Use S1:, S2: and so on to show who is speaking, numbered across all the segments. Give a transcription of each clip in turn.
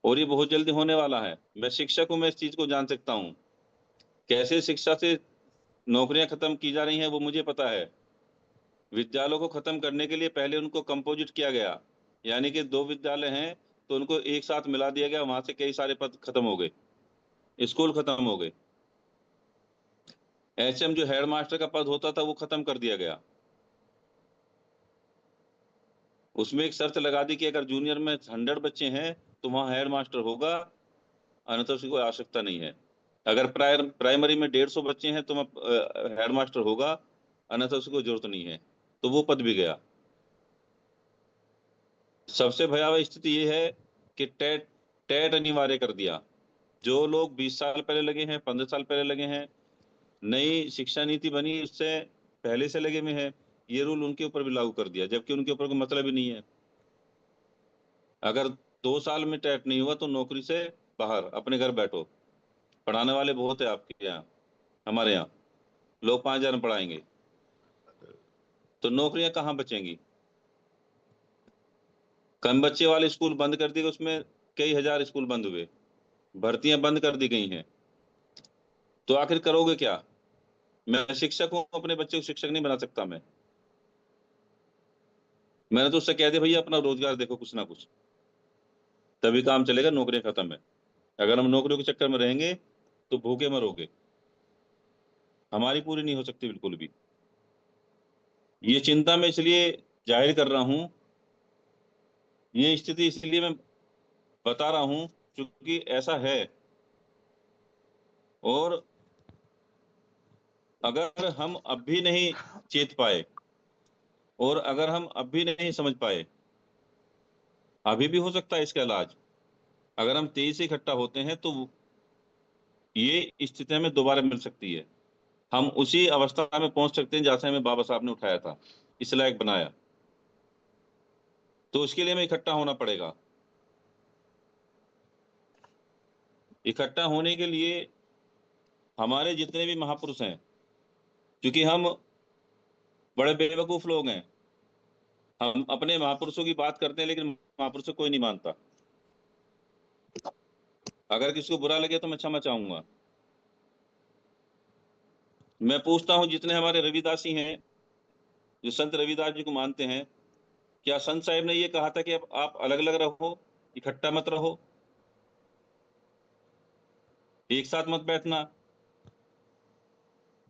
S1: और ये बहुत जल्दी होने वाला है। मैं शिक्षक हूं, मैं इस चीज को जान सकता हूँ। कैसे शिक्षा से नौकरियां खत्म की जा रही हैं वो मुझे पता है। विद्यालयों को खत्म करने के लिए पहले उनको कंपोजिट किया गया, यानी कि दो विद्यालय हैं तो उनको एक साथ मिला दिया गया, वहां से कई सारे पद खत्म हो गए, स्कूल खत्म हो गए। एचएम जो हेडमास्टर का पद होता था वो खत्म कर दिया गया। उसमें एक शर्त लगा दी कि अगर जूनियर में 100 बच्चे हैं तो वहाँ हेडमास्टर होगा, अन्यथा उसकी कोई आवश्यकता नहीं है। अगर प्राइमरी में 150 बच्चे हैं तो हेडमास्टर होगा, अन्यथा उसकी कोई जरूरत नहीं है। तो वो पद भी गया। सबसे भयावह स्थिति ये है कि टेट टेट अनिवार्य कर दिया। जो लोग 20 साल पहले लगे हैं, 15 साल पहले लगे हैं, नई शिक्षा नीति बनी उससे पहले से लगे में है, ये रूल उनके ऊपर भी लागू कर दिया, जबकि उनके ऊपर कोई मतलब ही नहीं है। अगर 2 साल में टेट नहीं हुआ तो नौकरी से बाहर, अपने घर बैठो। पढ़ाने वाले बहुत है आपके यहाँ, हमारे यहाँ लोग 5,000 में पढ़ाएंगे, तो नौकरियां कहाँ बचेंगी? कम बच्चे वाले स्कूल बंद कर दिए, उसमें कई हजार स्कूल बंद हुए, भर्तियां बंद कर दी गई हैं। तो आखिर करोगे क्या? मैं शिक्षक हूं, अपने बच्चे को शिक्षक नहीं बना सकता मैं। मैंने तो उससे कह दिया भैया अपना रोजगार देखो कुछ ना कुछ, तभी काम चलेगा। नौकरियां खत्म है, अगर हम नौकरियों के चक्कर में रहेंगे तो भूखे मरोगे। हमारी पूरी नहीं हो सकती बिल्कुल भी। ये चिंता मैं इसलिए जाहिर कर रहा हूं, ये स्थिति इसलिए मैं बता रहा हूं क्योंकि ऐसा है। और अगर हम अब भी नहीं चेत पाए, और अगर हम अब भी नहीं समझ पाए, अभी भी हो सकता है इसका इलाज। अगर हम तेजी से इकट्ठा होते हैं तो ये स्थिति हमें दोबारा मिल सकती है। हम उसी अवस्था में पहुंच सकते हैं जहां से हमें बाबा साहब ने उठाया था, इस लायक बनाया। तो उसके लिए हमें इकट्ठा होना पड़ेगा। इकट्ठा होने के लिए हमारे जितने भी महापुरुष हैं, क्योंकि हम बड़े बेवकूफ लोग हैं, हम अपने महापुरुषों की बात करते हैं लेकिन महापुरुषों को कोई नहीं मानता। अगर किसी को बुरा लगे तो मैं क्षमा चाहूंगा। मैं पूछता हूँ जितने हमारे रविदासी हैं, जो संत रविदास जी को मानते हैं, क्या संत साहिब ने ये कहा था कि अब आप अलग अलग रहो, इकट्ठा मत रहो, एक साथ मत बैठना?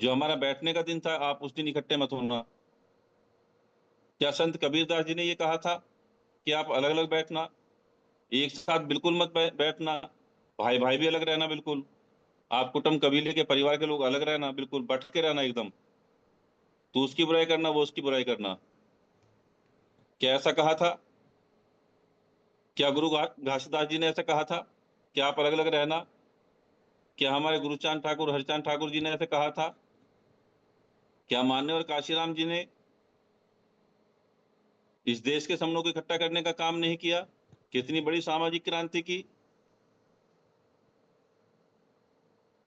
S1: जो हमारा बैठने का दिन था, आप उस दिन इकट्ठे मत होना। क्या संत कबीरदास जी ने ये कहा था कि आप अलग अलग बैठना, एक साथ बिल्कुल मत बैठना? भाई भाई भी अलग रहना बिल्कुल, आप कुटुंब कबीले के परिवार के लोग अलग रहना, बिल्कुल बट के रहना एकदम। तू उसकी बुराई करना, वो उसकी बुराई करना। क्या ऐसा कहा था? क्या गुरु घासीदास जी ने ऐसा कहा था कि आप अलग अलग रहना? क्या हमारे गुरुचांद ठाकुर, हरिचांद ठाकुर जी ने ऐसे कहा था? क्या मान्यवर काशीराम जी ने इस देश के समूहों को इकट्ठा करने का काम नहीं किया? कितनी बड़ी सामाजिक क्रांति की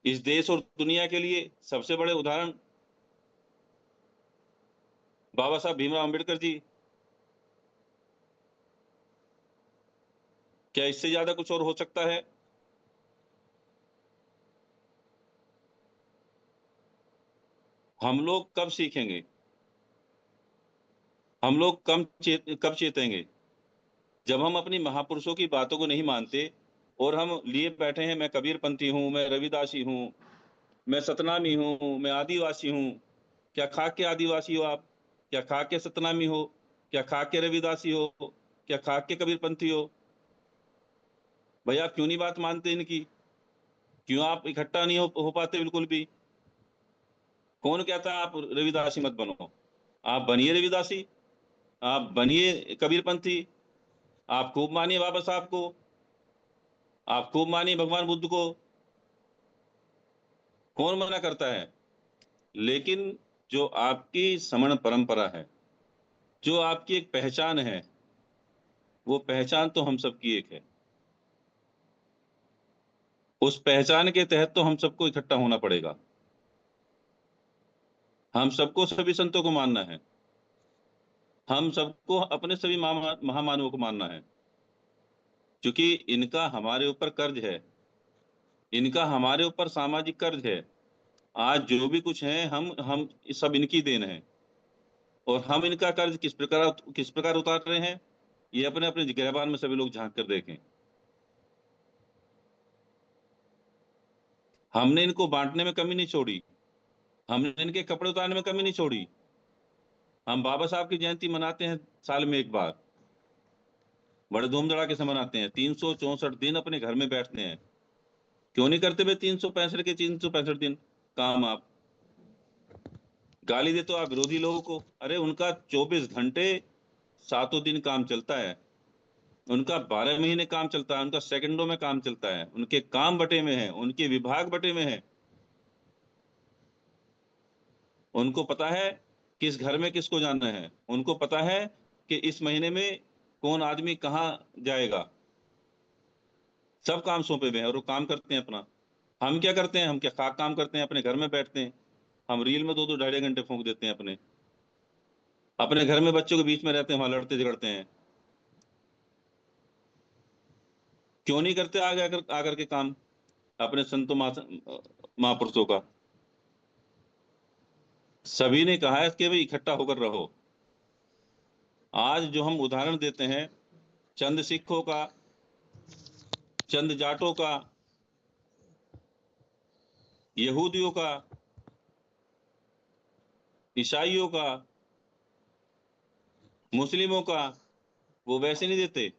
S1: इस देश और दुनिया के लिए। सबसे बड़े उदाहरण बाबा साहब भीमराव अंबेडकर जी। क्या इससे ज्यादा कुछ और हो सकता है? हम लोग कब सीखेंगे? हम लोग कब चेतेंगे? जब हम अपनी महापुरुषों की बातों को नहीं मानते और हम लिए बैठे हैं, मैं कबीरपंथी हूँ, मैं रविदासी हूँ, मैं सतनामी हूँ, मैं आदिवासी हूँ। क्या खाक के आदिवासी हो आप? क्या खाक के सतनामी हो? क्या खाक के रविदासी हो? क्या खाक के कबीरपंथी हो? भैया आप क्यों नहीं बात मानते इनकी? क्यों आप इकट्ठा नहीं हो पाते बिल्कुल भी? कौन कहता है आप रविदासी मत बनो? आप बनिए रविदासी, आप बनिए कबीरपंथी, आप खूब मानिए बाबा साहब को, आप खूब मानिए भगवान बुद्ध को। कौन मना करता है? लेकिन जो आपकी समण परंपरा है, जो आपकी एक पहचान है, वो पहचान तो हम सबकी एक है। उस पहचान के तहत तो हम सबको इकट्ठा होना पड़ेगा। हम सबको सभी संतों को मानना है, हम सबको अपने सभी महामानवों को मानना है। क्योंकि इनका हमारे ऊपर कर्ज है, इनका हमारे ऊपर सामाजिक कर्ज है। आज जो भी कुछ है हम सब इनकी देन है, और हम इनका कर्ज किस प्रकार उतार रहे हैं, ये अपने अपने गिरबान में सभी लोग झांक कर देखें। हमने इनको बांटने में कमी नहीं छोड़ी, हमने इनके कपड़े उतारने में कमी नहीं छोड़ी। हम बाबा साहब की जयंती मनाते हैं साल में एक बार, बड़े धूम धड़ाके से मनाते हैं, 364 दिन अपने घर में बैठते हैं। क्यों नहीं करते भाई 365 के 365 दिन काम आप? गाली देते हो आप विरोधी लोगों को, अरे उनका 24 घंटे 7 दिन काम चलता है, उनका 12 महीने काम चलता है, उनका सेकंडों में काम चलता है, उनके काम बटे में है, उनके विभाग बटे में है। उनको पता है किस घर में किसको जाना है, उनको पता है कि इस महीने में कौन आदमी कहाँ जाएगा। सब काम सौंपे हुए हैं और वो काम करते हैं अपना। हम क्या करते हैं, हम क्या खाक काम करते हैं, अपने घर में बैठते हैं, हम रील में 2-2 ढाई घंटे फूंक देते हैं अपने घर में बच्चों के बीच में रहते हैं, वहां लड़ते झगड़ते हैं। क्यों नहीं करते आगे आकर आकर के काम अपने संतों महापुरुषों का? सभी ने कहा है कि भाई इकट्ठा होकर रहो। आज जो हम उदाहरण देते हैं चंद सिखों का, चंद जाटों का, यहूदियों का, ईसाइयों का, मुस्लिमों का, वो वैसे नहीं देते।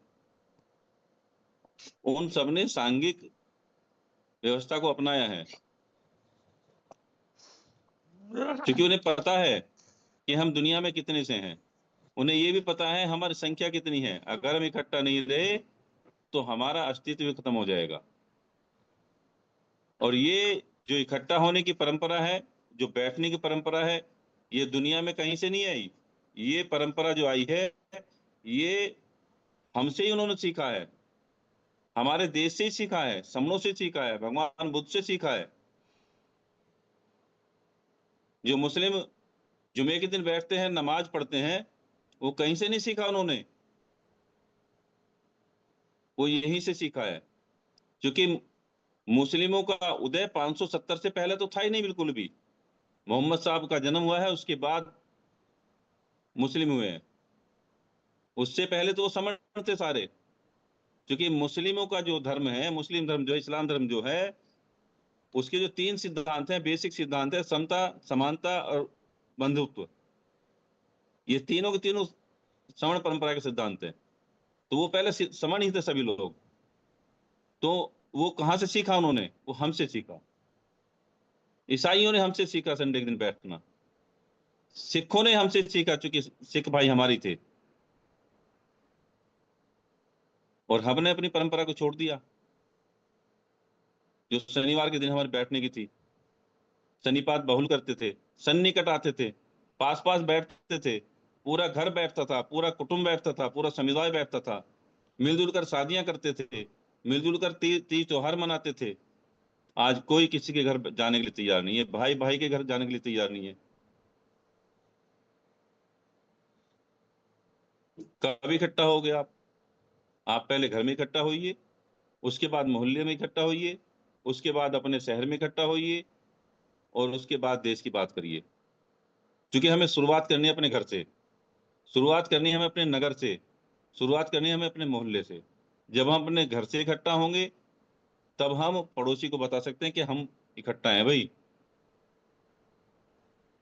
S1: उन सबने सांघिक व्यवस्था को अपनाया है, क्योंकि उन्हें पता है कि हम दुनिया में कितने से हैं। उन्हें ये भी पता है हमारी संख्या कितनी है, अगर हम इकट्ठा नहीं रहे तो हमारा अस्तित्व खत्म हो जाएगा। और ये जो इकट्ठा होने की परंपरा है, जो बैठने की परंपरा है, ये दुनिया में कहीं से नहीं आई। ये परंपरा जो आई है, ये हमसे ही उन्होंने सीखा है, हमारे देश से ही सीखा है, समणों से सीखा है, भगवान बुद्ध से सीखा है। जो मुस्लिम जुमे के दिन बैठते हैं, नमाज पढ़ते हैं, वो कहीं से नहीं सीखा उन्होंने, वो यहीं से सीखा है। क्योंकि मुस्लिमों का उदय 570 से पहले तो था ही नहीं बिल्कुल भी। मोहम्मद साहब का जन्म हुआ है, उसके बाद मुस्लिम हुए हैं। उससे पहले तो वो समण थे सारे। क्योंकि मुस्लिमों का जो धर्म है, मुस्लिम धर्म जो है, इस्लाम धर्म जो है, उसके जो 3 सिद्धांत हैं, बेसिक सिद्धांत है, समता, समानता और बंधुत्व। ये तीनों के तीनों श्रवण परंपरा के सिद्धांत हैं। तो वो पहले समण ही थे सभी लोग। तो वो कहाँ से सीखा उन्होंने? वो हमसे सीखा। ईसाइयों ने हमसे सीखा संडे के दिन बैठना, सिखों ने हमसे सीखा, चूंकि सिख भाई हमारी थे, और हमने अपनी परंपरा को छोड़ दिया। जो शनिवार के दिन हमारे बैठने की थी, सन्निपात बहुल करते थे, सन्निकट आते थे, पास पास बैठते थे, पूरा घर बैठता था, पूरा कुटुंब बैठता था, पूरा समुदाय बैठता था, मिलजुल कर शादियां करते थे, मिलजुल कर तीज त्योहार मनाते थे। आज कोई किसी के घर जाने के लिए तैयार नहीं है, भाई भाई के घर जाने के लिए तैयार नहीं है। कब इकट्ठा हो गए आप पहले घर में इकट्ठा होइए, उसके बाद मोहल्ले में इकट्ठा होइए, उसके बाद अपने शहर में इकट्ठा होइए, और उसके बाद देश की बात करिए। क्योंकि हमें शुरुआत करनी है अपने घर से, शुरुआत करनी है हमें अपने नगर से, शुरुआत करनी है हमें अपने मोहल्ले से। जब हम अपने घर से इकट्ठा होंगे, तब हम पड़ोसी को बता सकते हैं कि हम इकट्ठा हैं भाई।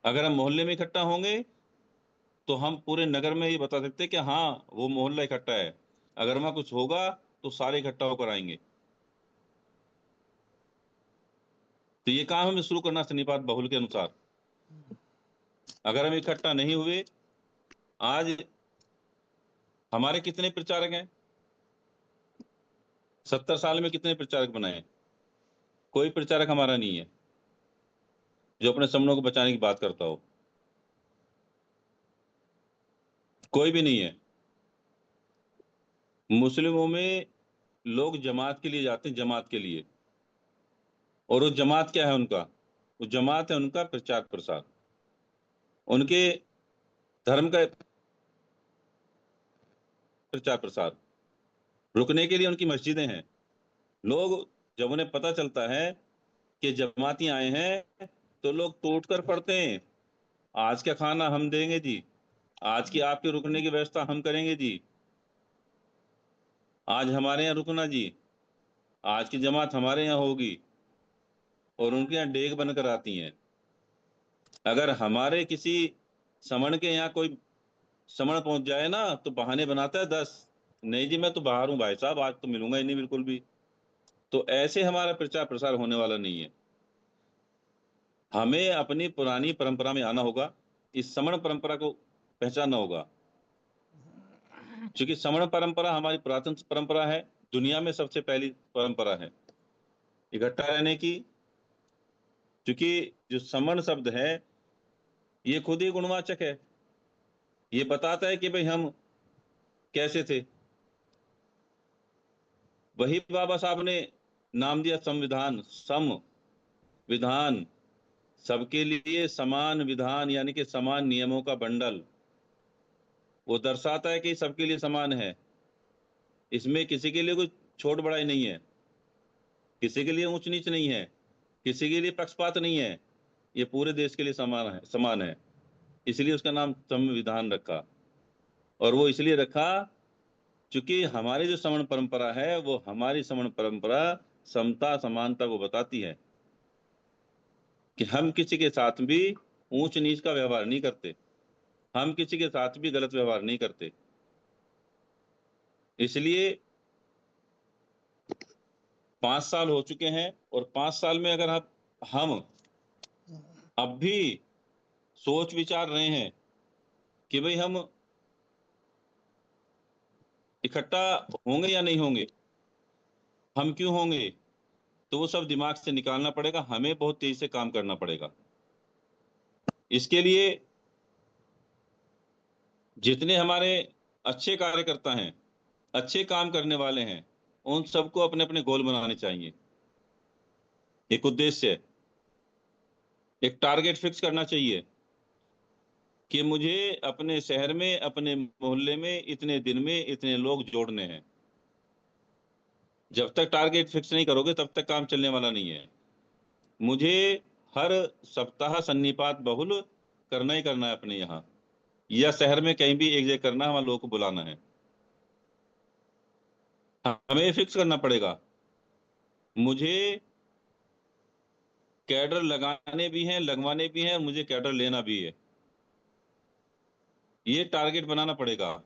S1: अगर हम मोहल्ले में इकट्ठा होंगे, तो हम पूरे नगर में ये बता सकते हैं कि हाँ, वो मोहल्ला इकट्ठा है। अगर वहां कुछ होगा तो सारे इकट्ठा होकर आएंगे। तो ये काम हमें शुरू करना सन्निपात बहुल के अनुसार। अगर हम इकट्ठा नहीं हुए, आज हमारे कितने प्रचारक हैं, 70 साल में कितने प्रचारक बनाए? कोई प्रचारक हमारा नहीं है जो अपने समनों को बचाने की बात करता हो, कोई भी नहीं है। मुस्लिमों में लोग जमात के लिए जाते हैं, जमात के लिए। और वो जमात क्या है उनका? वो जमात है उनका प्रचार प्रसार, उनके धर्म का प्रचार प्रसार। रुकने के लिए उनकी मस्जिदें हैं। लोग जब उन्हें पता चलता है कि जमाती आए हैं तो लोग टूट कर पड़ते हैं, आज का खाना हम देंगे जी, आज की आपके रुकने की व्यवस्था हम करेंगे जी, आज हमारे यहाँ रुकना जी, आज की जमात हमारे यहाँ होगी, और उनके यहाँ डेग बनकर आती हैं। अगर हमारे किसी समण के यहाँ कोई समण पहुंच जाए ना तो बहाने बनाता है 10, नहीं जी मैं तो बाहर हूँ भाई साहब, आज तो मिलूंगा ही नहीं बिल्कुल भी। तो ऐसे हमारा प्रचार प्रसार होने वाला नहीं है। हमें अपनी पुरानी परंपरा में आना होगा, इस समण परंपरा को पहचानना होगा, क्योंकि समण परंपरा हमारी पुरातन परंपरा है, दुनिया में सबसे पहली परंपरा है इकट्ठा रहने की। क्योंकि जो समण शब्द है ये खुद ही गुणवाचक है, ये बताता है कि भाई हम कैसे थे। वही बाबा साहब ने नाम दिया संविधान, सम विधान, सबके लिए समान विधान, यानी कि समान नियमों का बंडल। वो दर्शाता है कि सबके लिए समान है, इसमें किसी के लिए कोई छोट बड़ाई नहीं है, किसी के लिए ऊंच नीच नहीं है, किसी के लिए पक्षपात नहीं है, ये पूरे देश के लिए समान है। इसलिए उसका नाम संविधान रखा। और वो इसलिए रखा क्योंकि हमारी जो समण परंपरा है वो हमारी समण परंपरा समता समानता को बताती है कि हम किसी के साथ भी ऊंच नीच का व्यवहार नहीं करते, हम किसी के साथ भी गलत व्यवहार नहीं करते। इसलिए 5 साल हो चुके हैं, और 5 साल में अगर हम अब भी सोच विचार रहे हैं कि भाई हम इकट्ठा होंगे या नहीं होंगे, हम क्यों होंगे, तो वो सब दिमाग से निकालना पड़ेगा, हमें बहुत तेजी से काम करना पड़ेगा। इसके लिए जितने हमारे अच्छे कार्यकर्ता हैं, अच्छे काम करने वाले हैं, उन सबको अपने अपने गोल बनाने चाहिए, एक उद्देश्य, एक टारगेट फिक्स करना चाहिए कि मुझे अपने शहर में, अपने मोहल्ले में इतने दिन में इतने लोग जोड़ने हैं। जब तक टारगेट फिक्स नहीं करोगे तब तक काम चलने वाला नहीं है। मुझे हर सप्ताह सन्निपात बहुल करना ही करना है अपने यहाँ, या शहर में कहीं भी एक जगह करना है, वहां लोगों को बुलाना है। हमें फिक्स करना पड़ेगा, मुझे कैडर लगाने भी हैं, लगवाने भी हैं, और मुझे कैडर लेना भी है। ये टारगेट बनाना पड़ेगा।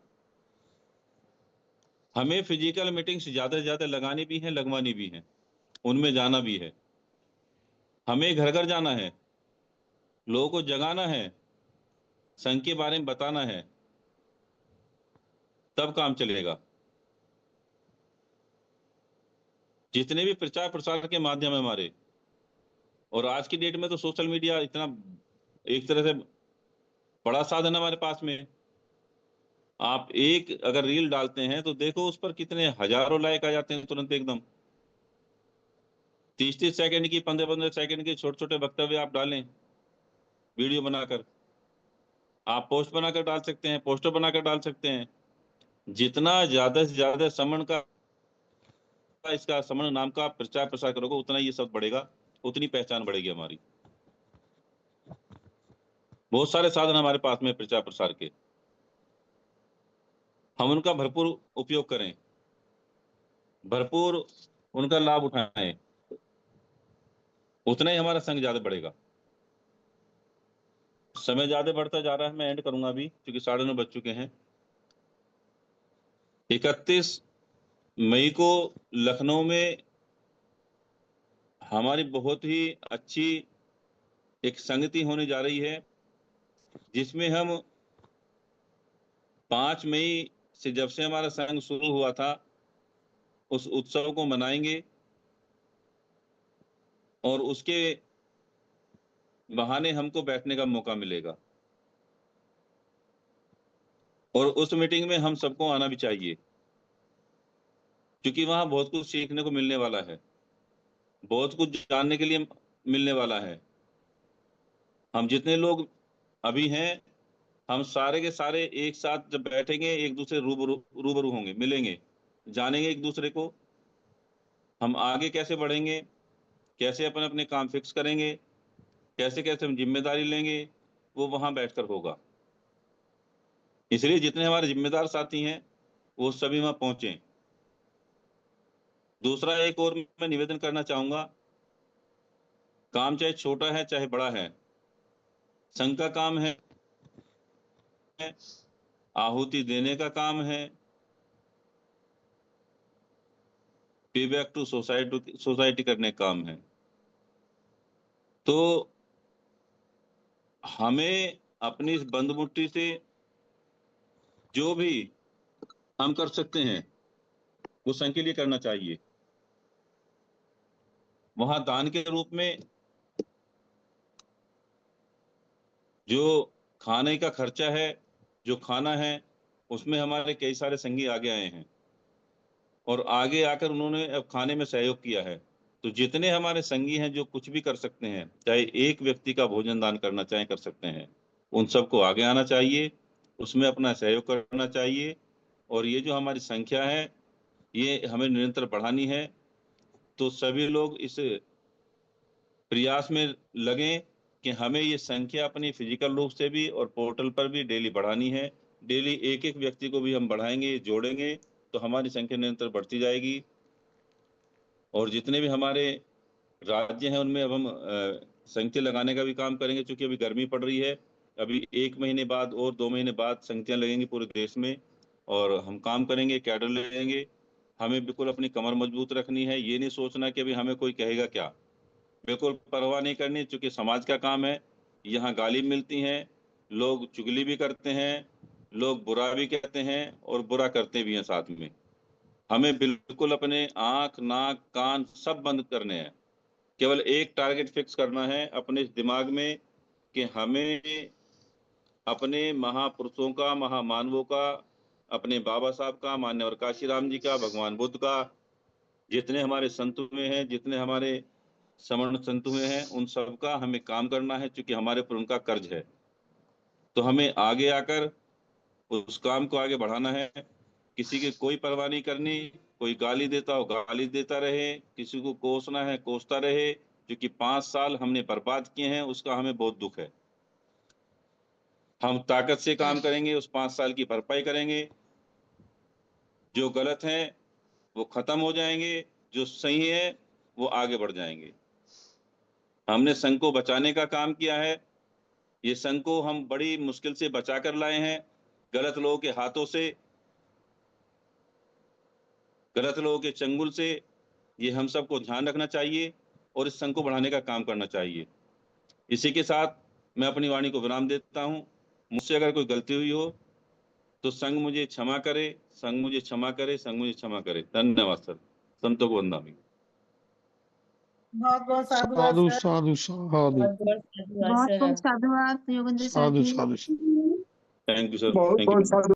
S1: हमें फिजिकल मीटिंग्स ज्यादा से ज्यादा लगानी भी है, लगवानी भी है, उनमें जाना भी है। हमें घर घर जाना है, लोगों को जगाना है, संघ के बारे में बताना है, तब काम चलेगा। जितने भी प्रचार प्रसार के माध्यम है हमारे, और आज की डेट में तो सोशल मीडिया इतना एक तरह से बड़ा साधन है हमारे पास में। आप एक अगर रील डालते हैं तो देखो उस पर कितने हजारों लाइक आ जाते हैं तुरंत एकदम। 30-30 सेकंड की, 15-15 सेकंड के छोटे छोटे वक्तव्य आप डालें वीडियो बनाकर, आप पोस्ट बनाकर डाल सकते हैं, पोस्टर बनाकर डाल सकते हैं। जितना ज्यादा से ज्यादा समण का, इसका समण नाम का प्रचार प्रसार करोगे उतना ये सब बढ़ेगा, उतनी पहचान बढ़ेगी हमारी। बहुत सारे साधन हमारे पास में प्रचार प्रसार के, हम उनका भरपूर उपयोग करें, भरपूर उनका लाभ उठाएं, उतना ही हमारा संघ ज्यादा बढ़ेगा। समय ज्यादा बढ़ता जा रहा है, मैं एंड करूंगा अभी क्योंकि 9:30 बज चुके हैं। 31 मई को लखनऊ में हमारी बहुत ही अच्छी एक संगति होने जा रही है, जिसमें हम 5 मई से, जब से हमारा संघ शुरू हुआ था, उस उत्सव को मनाएंगे, और उसके बहाने हमको बैठने का मौका मिलेगा। और उस मीटिंग में हम सबको आना भी चाहिए, क्योंकि वहां बहुत कुछ सीखने को मिलने वाला है, बहुत कुछ जानने के लिए मिलने वाला है। हम जितने लोग अभी हैं, हम सारे के सारे एक साथ जब बैठेंगे एक दूसरे रूबरू रूबरू होंगे, मिलेंगे, जानेंगे एक दूसरे को, हम आगे कैसे बढ़ेंगे, कैसे अपने अपने काम फिक्स करेंगे, कैसे कैसे हम जिम्मेदारी लेंगे, वो वहां बैठकर होगा। इसलिए जितने हमारे जिम्मेदार साथी हैं वो सभी वहां पहुंचे। दूसरा एक और मैं निवेदन करना चाहूंगा, काम चाहे छोटा है चाहे बड़ा है, संघ का काम है, आहुति देने का काम है, पे बैक टू सोसाइटी करने का काम है। तो हमें अपनी इस बंद मुट्ठी से जो भी हम कर सकते हैं वो संघ के लिए करना चाहिए। वहां दान के रूप में जो खाने का खर्चा है, जो खाना है, उसमें हमारे कई सारे संगी आगे आए हैं और आगे आकर उन्होंने अब खाने में सहयोग किया है। तो जितने हमारे संगी हैं जो कुछ भी कर सकते हैं, चाहे एक व्यक्ति का भोजन दान करना चाहे कर सकते हैं, उन सबको आगे आना चाहिए, उसमें अपना सहयोग करना चाहिए। और ये जो हमारी संख्या है ये हमें निरंतर बढ़ानी है। तो सभी लोग इस प्रयास में लगें कि हमें ये संख्या अपनी फिजिकल रूप से भी और पोर्टल पर भी डेली बढ़ानी है। डेली एक एक व्यक्ति को भी हम बढ़ाएंगे, जोड़ेंगे, तो हमारी संख्या निरंतर बढ़ती जाएगी। और जितने भी हमारे राज्य हैं उनमें अब हम संख्या लगाने का भी काम करेंगे, क्योंकि अभी गर्मी पड़ रही है। अभी 1 महीने बाद और 2 महीने बाद संख्या लगेंगी पूरे देश में, और हम काम करेंगे, कैडर लेंगे। हमें बिल्कुल अपनी कमर मजबूत रखनी है, ये नहीं सोचना कि अभी हमें कोई कहेगा क्या, बिल्कुल परवाह नहीं करनी, क्योंकि समाज का काम है। यहाँ गाली मिलती हैं, लोग चुगली भी करते हैं, लोग बुरा भी कहते हैं और बुरा करते भी हैं साथ में। हमें बिल्कुल अपने आंख, नाक, कान सब बंद करने हैं। केवल एक टारगेट फिक्स करना है अपने इस दिमाग में कि हमें अपने महापुरुषों का, महामानवों का, अपने बाबा साहब का, मान्यवर काशीराम जी का, भगवान बुद्ध का, जितने हमारे संत हुए हैं, जितने हमारे समर्ण संत हुए हैं, उन सब का हमें काम करना है, क्योंकि हमारे पर उनका कर्ज है। तो हमें आगे आकर उस काम को आगे बढ़ाना है। किसी की कोई परवाह नहीं करनी, कोई गाली देता हो गाली देता रहे, किसी को कोसना है कोसता रहे, क्योंकि 5 साल हमने बर्बाद किए हैं, उसका हमें बहुत दुख है। हम ताकत से काम करेंगे, उस 5 साल की भरपाई करेंगे। जो गलत है वो खत्म हो जाएंगे, जो सही है वो आगे बढ़ जाएंगे। हमने संघ को बचाने का काम किया है। ये संघ को हम बड़ी मुश्किल से बचा कर लाए हैं गलत लोगों के हाथों से, गलत लोगों के चंगुल से। ये हम सबको ध्यान रखना चाहिए और इस संघ को बढ़ाने का काम करना चाहिए। इसी के साथ मैं अपनी वाणी को विराम देता हूं। मुझसे अगर कोई गलती हुई हो तो संघ मुझे क्षमा करे, संघ मुझे क्षमा करे, संघ मुझे क्षमा करे। धन्यवाद सर। संतों को वंदनामि।
S2: बहुत बहुत साधुवाद
S3: साधु
S2: सर।
S3: साधु साधु
S2: बहुत बहुत साधुवाद
S4: बहुत
S2: सर।
S4: बहुत साधुवाद योगेंद्र सर
S3: साधु
S4: जी।
S3: साधु
S1: थैंक यू सर,
S5: बहुत
S1: थैंक
S5: बहुत
S1: यू।
S5: साधु